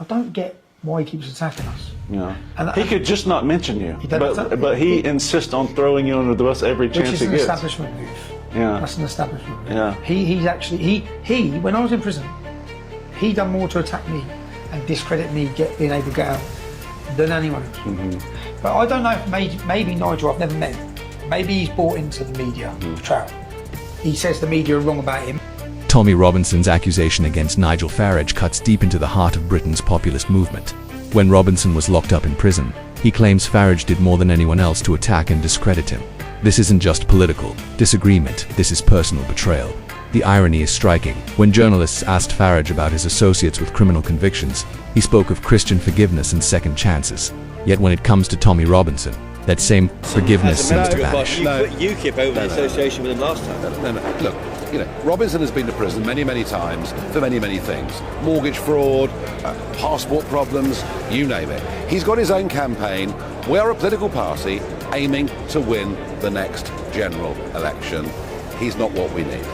I don't get why he keeps attacking us. Yeah. And he could just not mention you, but he insists on throwing you under the bus every chance he gets. Which is an establishment move. Yeah. That's an establishment move. Yeah. He's actually, when I was in prison, he done more to attack me and discredit me being able to get out than anyone else. Mm-hmm. But I don't know if maybe Nigel, I've never met him. Maybe he's bought into the media betrayal. He says the media are wrong about him. Tommy Robinson's accusation against Nigel Farage cuts deep into the heart of Britain's populist movement. When Robinson was locked up in prison, he claims Farage did more than anyone else to attack and discredit him. This isn't just political disagreement, this is personal betrayal. The irony is striking. When journalists asked Farage about his associates with criminal convictions, he spoke of Christian forgiveness and second chances. Yet when it comes to Tommy Robinson, that same forgiveness seems to vanish. You put UKIP over the association with him last time. No. Look, Robinson has been to prison many, many times for many, many things. Mortgage fraud, passport problems, you name it. He's got his own campaign. We are a political party aiming to win the next general election. He's not what we need.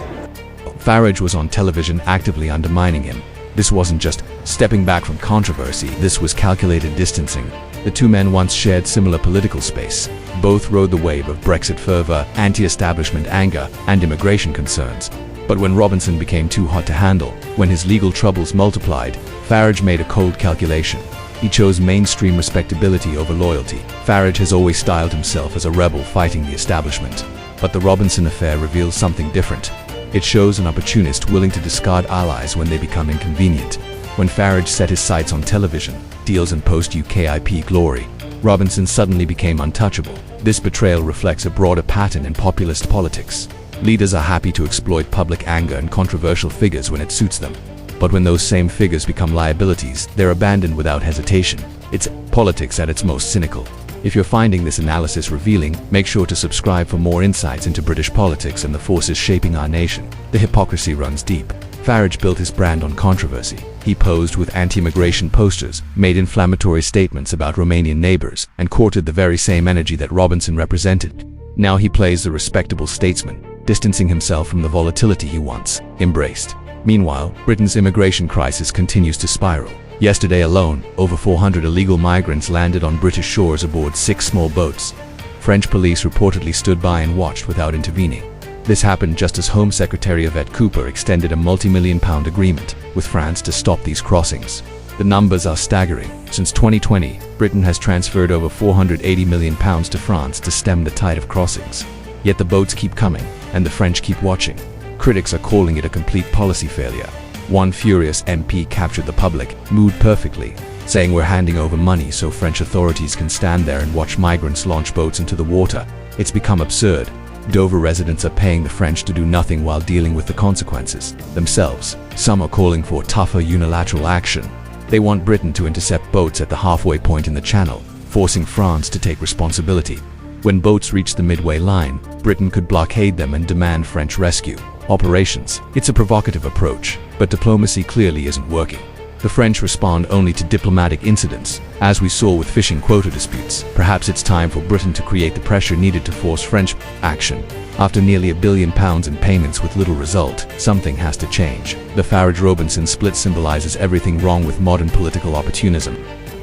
Farage was on television actively undermining him. This wasn't just stepping back from controversy, this was calculated distancing. The two men once shared similar political space. Both rode the wave of Brexit fervor, anti-establishment anger, and immigration concerns. But when Robinson became too hot to handle, when his legal troubles multiplied, Farage made a cold calculation. He chose mainstream respectability over loyalty. Farage has always styled himself as a rebel fighting the establishment. But the Robinson affair reveals something different. It shows an opportunist willing to discard allies when they become inconvenient. When Farage set his sights on television, deals and post-UKIP glory, Robinson suddenly became untouchable. This betrayal reflects a broader pattern in populist politics. Leaders are happy to exploit public anger and controversial figures when it suits them. But when those same figures become liabilities, they're abandoned without hesitation. It's politics at its most cynical. If you're finding this analysis revealing, make sure to subscribe for more insights into British politics and the forces shaping our nation. The hypocrisy runs deep. Farage built his brand on controversy. He posed with anti-immigration posters, made inflammatory statements about Romanian neighbors, and courted the very same energy that Robinson represented. Now he plays the respectable statesman, distancing himself from the volatility he once embraced. Meanwhile, Britain's immigration crisis continues to spiral. Yesterday alone, over 400 illegal migrants landed on British shores aboard 6 small boats. French police reportedly stood by and watched without intervening. This happened just as Home Secretary Yvette Cooper extended a multi-million-pound agreement with France to stop these crossings. The numbers are staggering. Since 2020, Britain has transferred over £480 million to France to stem the tide of crossings. Yet the boats keep coming, and the French keep watching. Critics are calling it a complete policy failure. One furious MP captured the public mood perfectly, saying we're handing over money so French authorities can stand there and watch migrants launch boats into the water. It's become absurd. Dover residents are paying the French to do nothing while dealing with the consequences themselves. Some are calling for tougher unilateral action. They want Britain to intercept boats at the halfway point in the channel, forcing France to take responsibility. When boats reach the midway line, Britain could blockade them and demand French rescue operations. It's a provocative approach, but diplomacy clearly isn't working. The French respond only to diplomatic incidents, as we saw with fishing quota disputes. Perhaps it's time for Britain to create the pressure needed to force French action. After nearly £1 billion in payments with little result, something has to change. The Farage-Robinson split symbolizes everything wrong with modern political opportunism.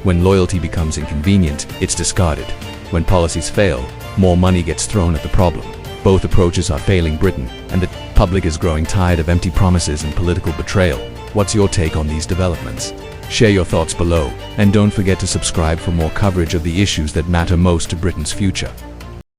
When loyalty becomes inconvenient, it's discarded. When policies fail, more money gets thrown at the problem. Both approaches are failing Britain, and the public is growing tired of empty promises and political betrayal. What's your take on these developments? Share your thoughts below, and don't forget to subscribe for more coverage of the issues that matter most to Britain's future.